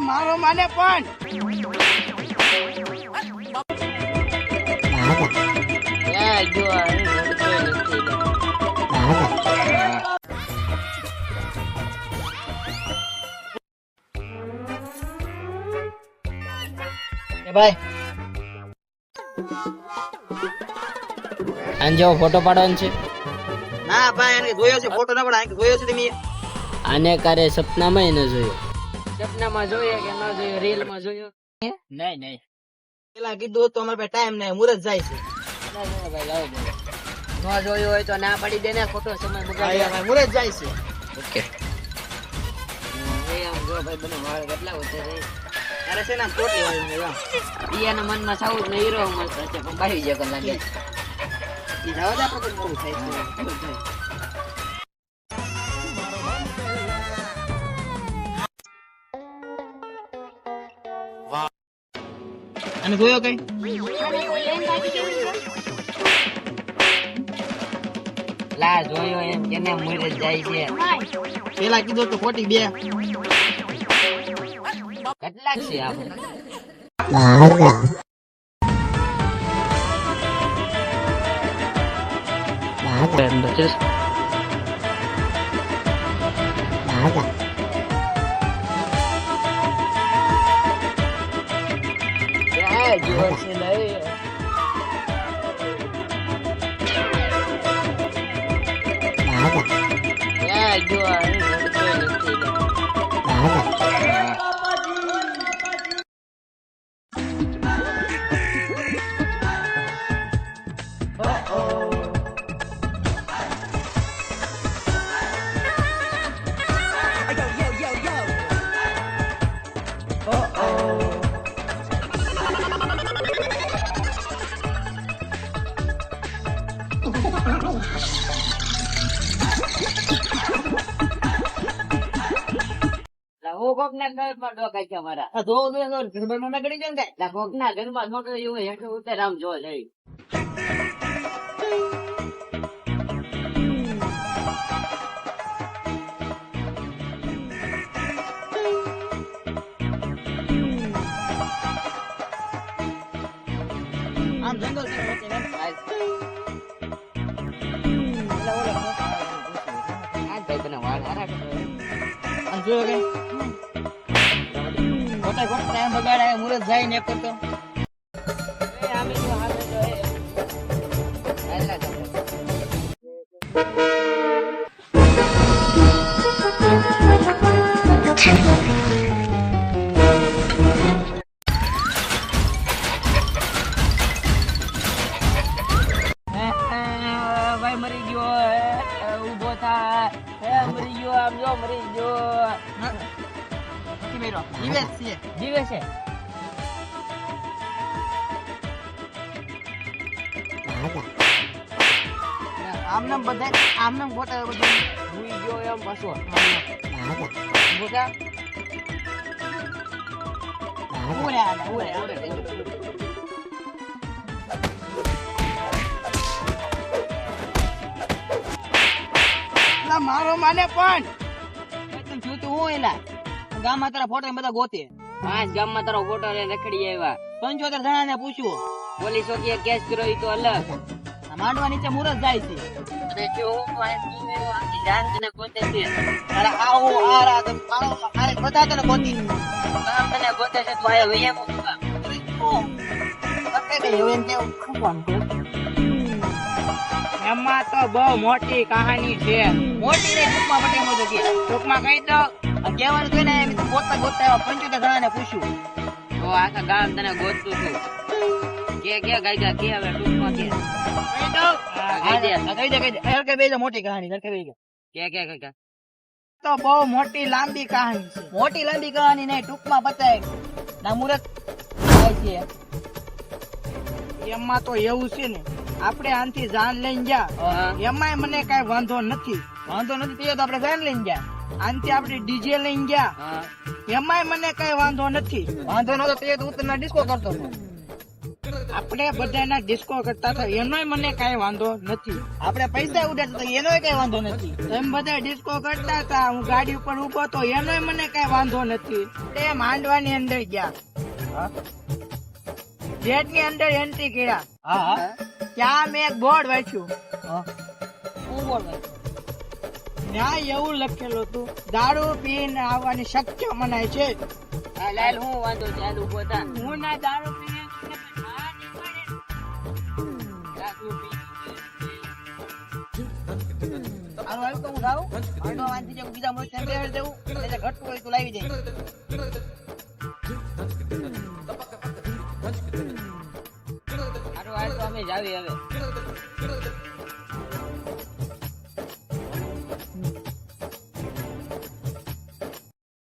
મારો માને પણ જો ભાઈ આને જેવો ફોટો પાડવાનો છે. ના ભાઈ એને જોયો છે ફોટો ના પડાય જોયો છે તમે આને કારે સપનામાં ન જોયો. સપનામાં જોઈએ કે ન જોઈએ, રીલ માં જોયો? નહીં પેલા કીધું તો અમારે પાસે ટાઈમ નહીં, મુરત જાય છે. ન જોયો હોય તો ના પડી દે ને, ખોટો સમય બગાડ્યો. મુરત જાય છે. ઓકે આમ જો ભાઈ બનો વાળ કેટલા ઓછે રે. અરે છે ને ટોટલી વાળી ઈયાના મનમાં સાઉથ ને હીરો મસ્ત છે, પણ બાહી જગત લાગે. ઈ જાવ દે આપણે બહુ થાય છે. અને જોયો કઈ લા જોયો એમ કેને મુરત જાય છે. પેલા કીધું તો ખોટી બે કેટલાક છે આપણે? જોર છે નહીં. જો કોક ના ઘરમાં ડોકાય છે અમારા. આ ધો ધો ઘરમાં ના ગડી જાય ને કોક ના ઘરમાં મોટો એવું હેઠે ઉતર આમ જો લઈ. આમ જંગલ છે ને આમ જોયો કઈ ખોટા ખોટા ટાઈમ બગાડાય મુરત જાય ને કરતો ભાઈ મરી ગયો, ઉભો થાય, મરી ગયો, આમ જો મરી ગયો. જીવે છે આમને બધા આમને ફોટા બધું ભૂઈ ગયો એમ પાછો. ફોટા મારો માને પણ જોતું હું એલા ગામમાં તારા ફોટા બધા ગોતે. પાંચ ગામમાં તારો ફોટો લઈને રખડી આવ્યા. 75 જણા ને પૂછ્યું પોલીસ ચોકીએ કેસ કર્યો ઈ તો અલગ. આ માંડવા નીચે મુરત જાય છે. અને જો હું આખી જાન તને ગોતે છે. અરે આવો આ રાત આવો આરે બધા તને ગોતી કામ તને ગોતે છે તો આયા વૈયા મૂકું કામ. એમાં તો બહુ મોટી કહાની છે. મોટી રે ટૂંકમાં પટેલ મોટો કે ટૂંકમાં કહી દો કહેવાનું છે ને એમ ગોતતા ગોતતા 75 જણા ને પૂછ્યું તો આખા ગામ તને ગોતતું છું. કે ગાયગા કે હવે ટૂંકમાં કે કહી દો કહી દે કે બે મોટી કહાની કે તો બહુ મોટી લાંબી કહાની છે. મોટી લાંબી કહાની નહીં ટૂંકમાં બતાય ના મુરત થાય છે. એમાં તો એવું છે ને આપણે આનથી જાન લઈને જા એમાંય મને કઈ વાંધો નથી તો આપણે જાન લઈને જા આનથી આપણે ડીજે લઈને ગયા એમાંય મને કઈ વાંધો નથી. વાંધો નતો તે ઉતરના ડિસ્કો કરતો આપણે બધાના ડિસ્કો કરતા હતા એનોય મને કાંઈ વાંધો નથી. આપણે પૈસા ઉડાડતા હતા એનોય કઈ વાંધો નથી. એમ બધા ડિસ્કો કરતા હતા, હું ગાડી ઉપર ઉભો હતો એનોય મને કઈ વાંધો નથી. તે માંડવાની અંદર ગયા, ગેટની અંદર એન્ટ્રી કર્યા. ત્યાં મેં એક બોર્ડ વાંચ્યું. ત્યાં એવું લખેલું હતું, દારૂ પીને આવવાની શક્ય મનાય છે. લાલ હું વાંધો છે હાલ ઉભો થા. હું ના દારૂ પીને આનું આવ્યું તો હું જાઉં. આનો વાંધી જાય બીજા મોય ત્યાં બેહાડી દેવું. એટલે ઘટતું હોય તો લાવી જાય. હારું હાલ તો અમે જાવી હવે.